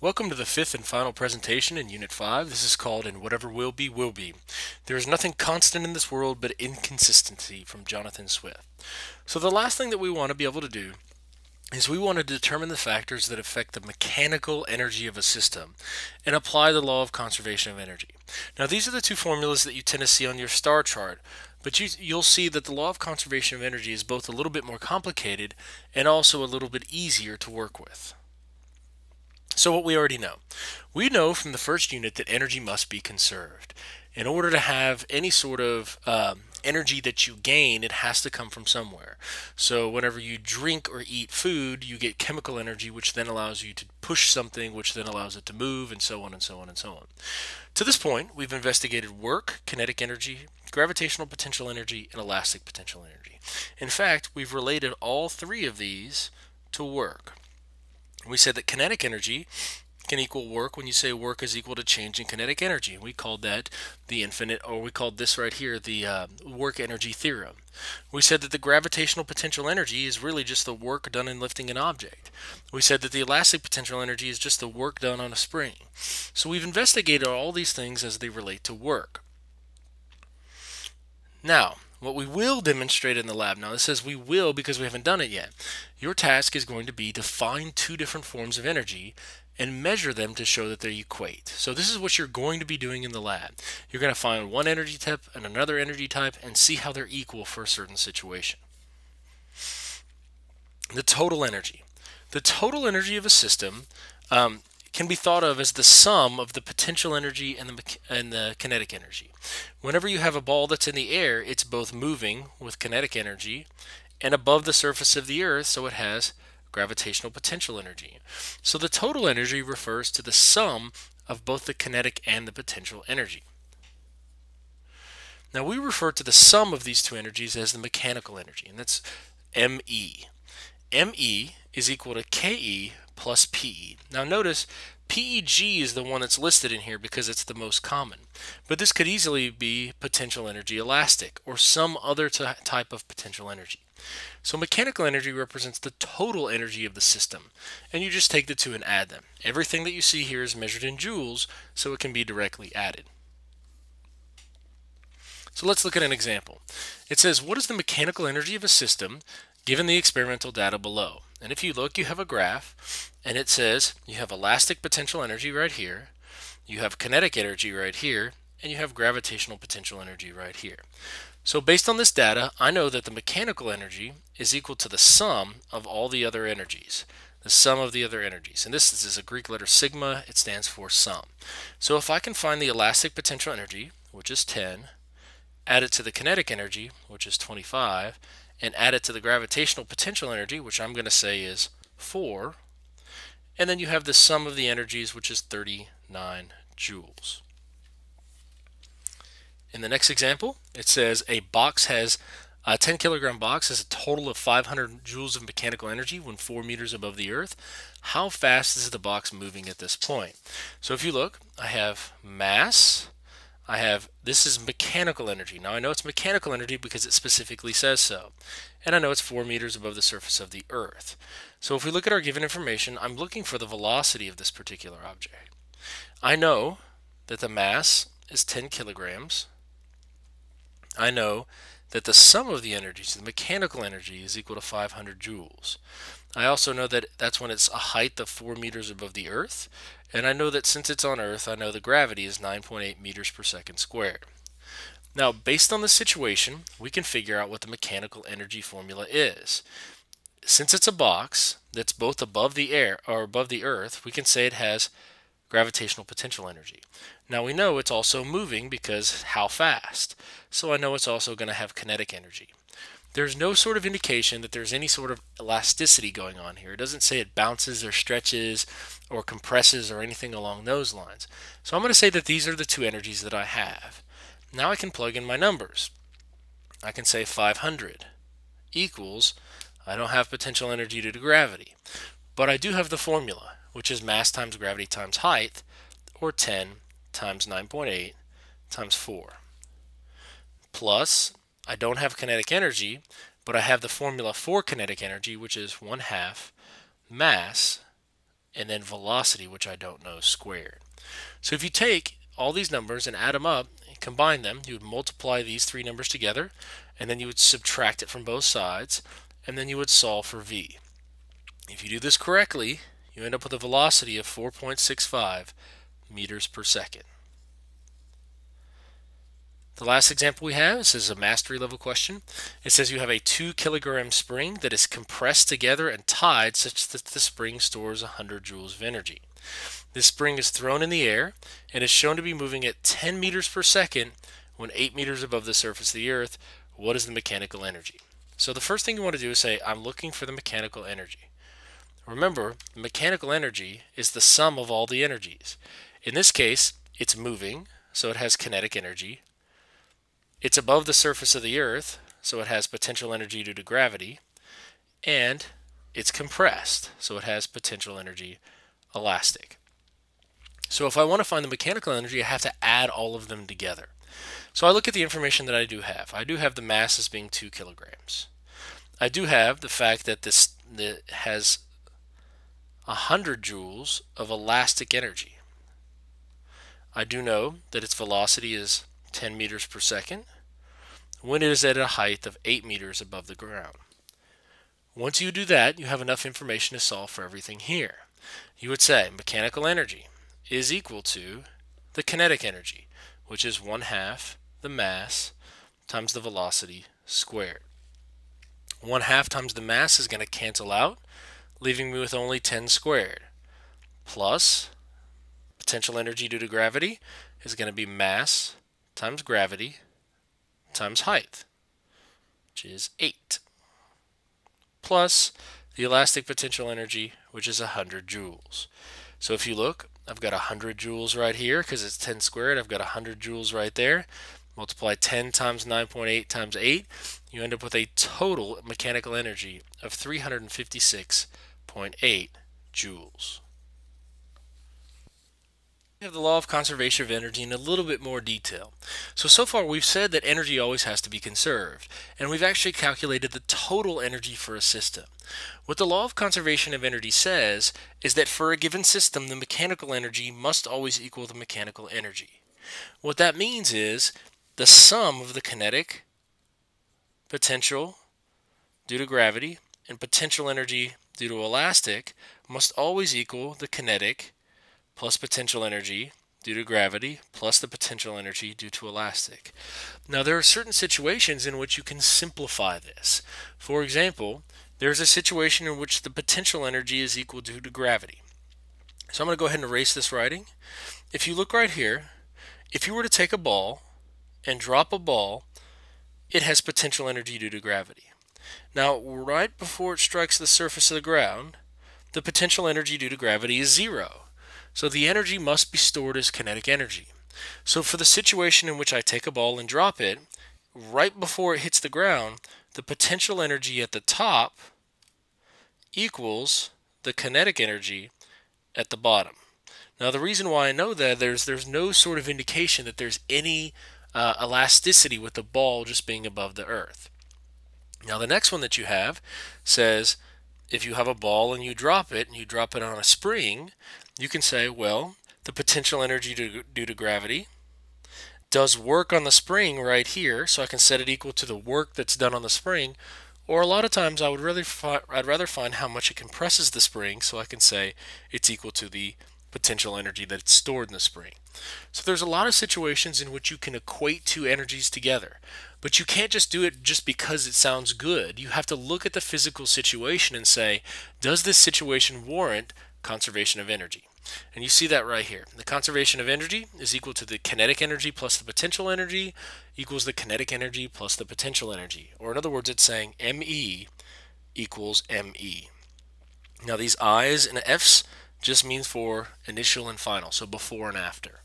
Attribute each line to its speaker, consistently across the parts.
Speaker 1: Welcome to the fifth and final presentation in Unit 5. This is called "And Whatever Will Be, Will Be." There is nothing constant in this world but inconsistency, from Jonathan Swift. So the last thing that we want to be able to do is we want to determine the factors that affect the mechanical energy of a system and apply the law of conservation of energy. Now these are the two formulas that you tend to see on your star chart, but you'll see that the law of conservation of energy is both a little bit more complicated and also a little bit easier to work with. So what we already know. We know from the first unit that energy must be conserved. In order to have any sort of energy that you gain, it has to come from somewhere. So whenever you drink or eat food, you get chemical energy, which then allows you to push something, which then allows it to move, and so on and so on and so on. To this point, we've investigated work, kinetic energy, gravitational potential energy, and elastic potential energy. In fact, we've related all three of these to work. We said that kinetic energy can equal work when you say work is equal to change in kinetic energy. We called that the infinite, or we called this right here the work energy theorem. We said that the gravitational potential energy is really just the work done in lifting an object. We said that the elastic potential energy is just the work done on a spring. So we've investigated all these things as they relate to work. Now, what we will demonstrate in the lab, now this says we will because we haven't done it yet. Your task is going to be to find two different forms of energy and measure them to show that they equate. So this is what you're going to be doing in the lab. You're going to find one energy type and another energy type and see how they're equal for a certain situation. The total energy. The total energy of a system can be thought of as the sum of the potential energy and the kinetic energy. Whenever you have a ball that's in the air, it's both moving with kinetic energy and above the surface of the earth, so it has gravitational potential energy. So the total energy refers to the sum of both the kinetic and the potential energy. Now we refer to the sum of these two energies as the mechanical energy, and that's ME. ME is equal to KE plus PE. Now notice PEG is the one that's listed in here because it's the most common, but this could easily be potential energy elastic or some other type of potential energy. So mechanical energy represents the total energy of the system, and you just take the two and add them. Everything that you see here is measured in joules, so it can be directly added. So let's look at an example. It says, what is the mechanical energy of a system given the experimental data below? And if you look, you have a graph, and it says you have elastic potential energy right here, you have kinetic energy right here, and you have gravitational potential energy right here. So based on this data, I know that the mechanical energy is equal to the sum of all the other energies. The sum of the other energies. And this is a Greek letter sigma. It stands for sum. So if I can find the elastic potential energy, which is 10, add it to the kinetic energy, which is 25, and add it to the gravitational potential energy, which I'm going to say is 4, and then you have the sum of the energies, which is 39 joules. In the next example, it says a 10 kilogram box has a total of 500 joules of mechanical energy when 4 meters above the earth. How fast is the box moving at this point? So if you look, I have mass, this is mechanical energy. Now I know it's mechanical energy because it specifically says so. And I know it's 4 meters above the surface of the earth. So if we look at our given information, I'm looking for the velocity of this particular object. I know that the mass is 10 kilograms. I know that the sum of the energies, the mechanical energy, is equal to 500 joules. I also know that that's when it's a height of 4 meters above the earth, and I know that since it's on earth, I know the gravity is 9.8 meters per second squared. Now, based on the situation, we can figure out what the mechanical energy formula is. Since it's a box that's both above the air or above the earth, we can say it has gravitational potential energy. Now we know it's also moving because how fast? So I know it's also going to have kinetic energy. There's no sort of indication that there's any sort of elasticity going on here. It doesn't say it bounces or stretches or compresses or anything along those lines. So I'm going to say that these are the two energies that I have. Now I can plug in my numbers. I can say 500 equals, I don't have potential energy due to gravity, but I do have the formula, which is mass times gravity times height, or 10 times 9.8 times 4. Plus, I don't have kinetic energy, but I have the formula for kinetic energy, which is 1/2 mass and then velocity, which I don't know, squared. So if you take all these numbers and add them up and combine them, you would multiply these three numbers together, and then you would subtract it from both sides, and then you would solve for v. If you do this correctly, you end up with a velocity of 4.65 meters per second. The last example we have, this is a mastery level question. It says you have a 2 kilogram spring that is compressed together and tied such that the spring stores 100 joules of energy. This spring is thrown in the air and is shown to be moving at 10 meters per second when 8 meters above the surface of the earth. What is the mechanical energy? So the first thing you want to do is say, I'm looking for the mechanical energy. Remember, the mechanical energy is the sum of all the energies. In this case, it's moving, so it has kinetic energy. It's above the surface of the earth, so it has potential energy due to gravity. And it's compressed, so it has potential energy elastic. So if I want to find the mechanical energy, I have to add all of them together. So I look at the information that I do have. I do have the mass as being 2 kilograms. I do have the fact that this has 100 joules of elastic energy. I do know that its velocity is 10 meters per second when it is at a height of 8 meters above the ground. Once you do that, you have enough information to solve for everything here. You would say mechanical energy is equal to the kinetic energy, which is 1/2 the mass times the velocity squared. 1/2 times the mass is going to cancel out, leaving me with only 10 squared, plus potential energy due to gravity is going to be mass times gravity times height, which is 8, plus the elastic potential energy, which is 100 joules. So if you look, I've got 100 joules right here because it's 10 squared. I've got 100 joules right there. Multiply 10 times 9.8 times 8. You end up with a total mechanical energy of 356.8 joules. We have the law of conservation of energy in a little bit more detail. So far we've said that energy always has to be conserved, and we've actually calculated the total energy for a system. What the law of conservation of energy says is that for a given system, the mechanical energy must always equal the mechanical energy. What that means is the sum of the kinetic, potential due to gravity, and potential energy due to elastic must always equal the kinetic plus potential energy due to gravity plus the potential energy due to elastic. Now there are certain situations in which you can simplify this. For example, there's a situation in which the potential energy is equal due to gravity. So I'm going to go ahead and erase this writing. If you look right here, if you were to take a ball and drop a ball, it has potential energy due to gravity. Now right before it strikes the surface of the ground, the potential energy due to gravity is 0. So the energy must be stored as kinetic energy. So for the situation in which I take a ball and drop it, right before it hits the ground, the potential energy at the top equals the kinetic energy at the bottom. Now the reason why I know that, there's no sort of indication that there's any elasticity with the ball just being above the earth. Now the next one that you have says if you have a ball and you drop it on a spring, you can say, well, the potential energy due to gravity does work on the spring right here, so I can set it equal to the work that's done on the spring. Or a lot of times I'd rather find how much it compresses the spring, so I can say it's equal to the potential energy that's stored in the spring. So there's a lot of situations in which you can equate two energies together, but you can't just do it just because it sounds good. You have to look at the physical situation and say, does this situation warrant conservation of energy? And you see that right here. The conservation of energy is equal to the kinetic energy plus the potential energy equals the kinetic energy plus the potential energy. Or in other words, it's saying ME equals ME. Now these I's and F's just means for initial and final, so before and after.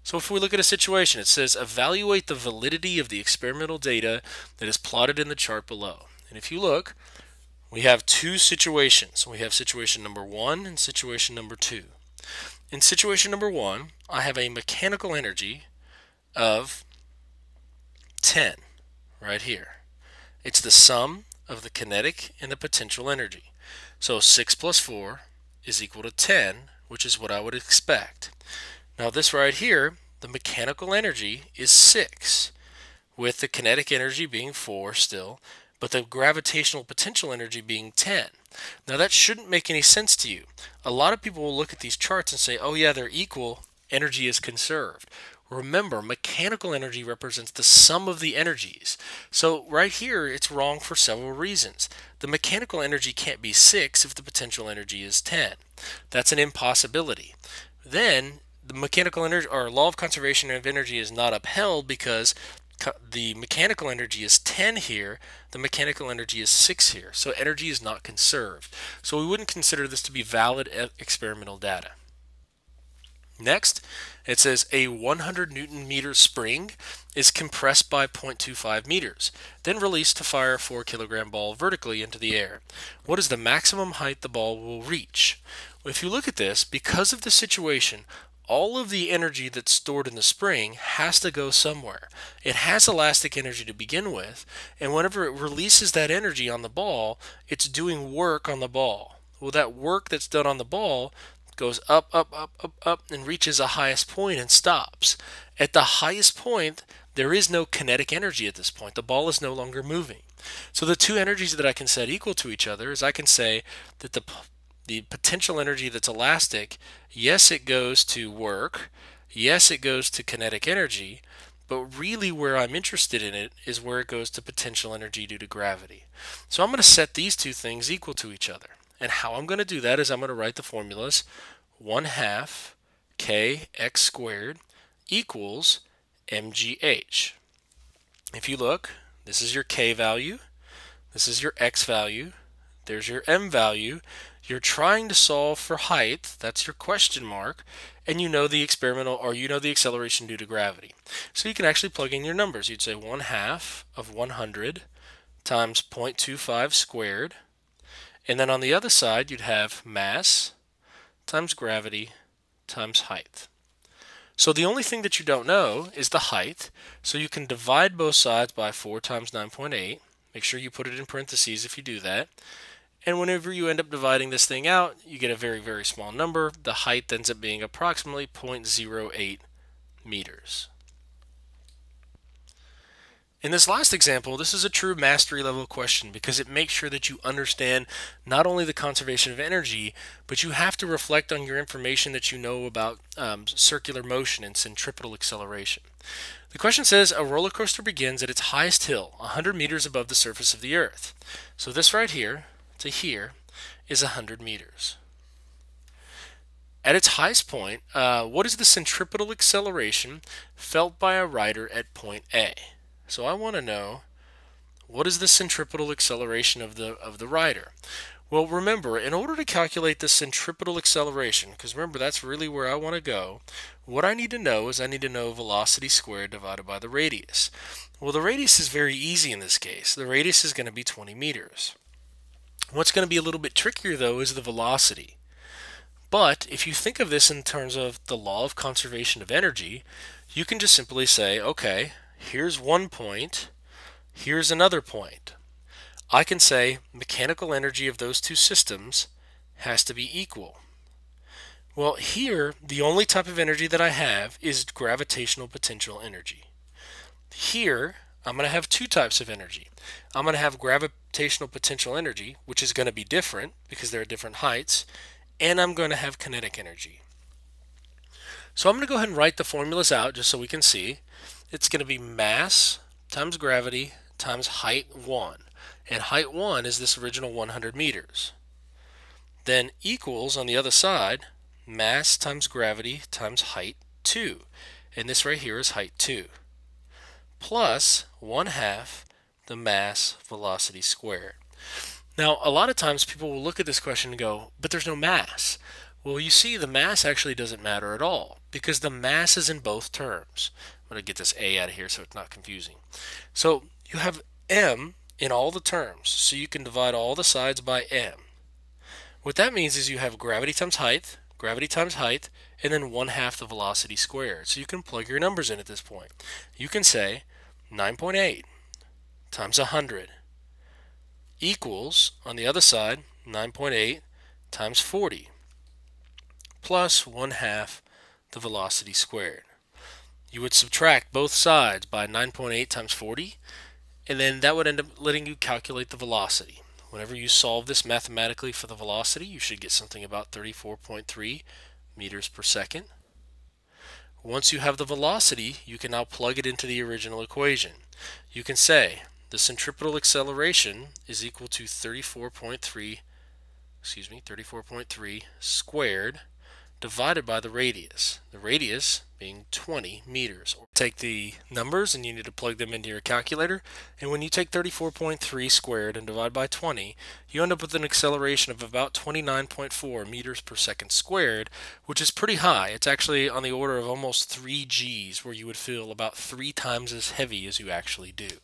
Speaker 1: So if we look at a situation, it says evaluate the validity of the experimental data that is plotted in the chart below. And if you look, we have two situations. We have situation number 1 and situation number 2. In situation number 1, I have a mechanical energy of 10 right here. It's the sum of the kinetic and the potential energy. So 6 plus 4 is equal to 10, which is what I would expect. Now this right here, the mechanical energy is 6, with the kinetic energy being 4 still, but the gravitational potential energy being 10. Now that shouldn't make any sense to you. A lot of people will look at these charts and say, oh yeah, they're equal, energy is conserved. Remember, mechanical energy represents the sum of the energies. So right here, it's wrong for several reasons. The mechanical energy can't be 6 if the potential energy is 10. That's an impossibility. Then, the mechanical energy, or law of conservation of energy, is not upheld because the mechanical energy is 10 here, the mechanical energy is 6 here. So energy is not conserved. So we wouldn't consider this to be valid experimental data. Next, it says a 100 Newton meter spring is compressed by 0.25 meters, then released to fire a 4 kilogram ball vertically into the air. What is the maximum height the ball will reach? Well, if you look at this, because of the situation, all of the energy that's stored in the spring has to go somewhere. It has elastic energy to begin with, and whenever it releases that energy on the ball, it's doing work on the ball. Well, that work that's done on the ball goes up, up, up, up, up, and reaches a highest point and stops. At the highest point, there is no kinetic energy at this point. The ball is no longer moving. So the two energies that I can set equal to each other is I can say that the potential energy that's elastic, yes, it goes to work, yes, it goes to kinetic energy, but really where I'm interested in it is where it goes to potential energy due to gravity. So I'm going to set these two things equal to each other. And how I'm going to do that is I'm going to write the formulas 1/2 kx squared equals mgh. If you look, this is your k value, this is your x value, there's your m value. You're trying to solve for height, that's your question mark, and you know the experimental, or you know the acceleration due to gravity. So you can actually plug in your numbers. You'd say 1/2 of 100 times 0.25 squared, and then on the other side you'd have mass times gravity times height. So the only thing that you don't know is the height, so you can divide both sides by 4 times 9.8. Make sure you put it in parentheses if you do that. And whenever you end up dividing this thing out, you get a very, very small number. The height ends up being approximately 0.08 meters. In this last example, this is a true mastery level question because it makes sure that you understand not only the conservation of energy, but you have to reflect on your information that you know about circular motion and centripetal acceleration. The question says a roller coaster begins at its highest hill, 100 meters above the surface of the Earth. So this right here to here is 100 meters. At its highest point, what is the centripetal acceleration felt by a rider at point A? So I want to know, what is the centripetal acceleration of the rider? Well, remember, in order to calculate the centripetal acceleration, because remember that's really where I want to go, what I need to know is I need to know velocity squared divided by the radius. Well, the radius is very easy in this case. The radius is going to be 20 meters. What's going to be a little bit trickier though is the velocity. But if you think of this in terms of the law of conservation of energy, you can just simply say, okay, here's one point, here's another point. I can say mechanical energy of those two systems has to be equal. Well, here, the only type of energy that I have is gravitational potential energy. Here, I'm going to have two types of energy. I'm going to have gravitational potential energy, which is going to be different because they're at different heights, and I'm going to have kinetic energy. So I'm going to go ahead and write the formulas out just so we can see. It's going to be mass times gravity times height 1. And height 1 is this original 100 meters. Then equals, on the other side, mass times gravity times height 2. And this right here is height 2. Plus 1/2 the mass velocity squared. Now, a lot of times people will look at this question and go, but there's no mass. Well, you see, the mass actually doesn't matter at all because the mass is in both terms. I'm going to get this A out of here so it's not confusing. So you have m in all the terms, so you can divide all the sides by m. What that means is you have gravity times height, and then 1/2 the velocity squared. So you can plug your numbers in at this point. You can say 9.8 times 100 equals, on the other side, 9.8 times 40. plus 1/2 the velocity squared. You would subtract both sides by 9.8 times 40, and then that would end up letting you calculate the velocity. Whenever you solve this mathematically for the velocity, you should get something about 34.3 meters per second. Once you have the velocity, you can now plug it into the original equation. You can say the centripetal acceleration is equal to 34.3 squared divided by the radius being 20 meters. Take the numbers and you need to plug them into your calculator, and when you take 34.3 squared and divide by 20, you end up with an acceleration of about 29.4 meters per second squared, which is pretty high. It's actually on the order of almost 3 Gs, where you would feel about 3 times as heavy as you actually do.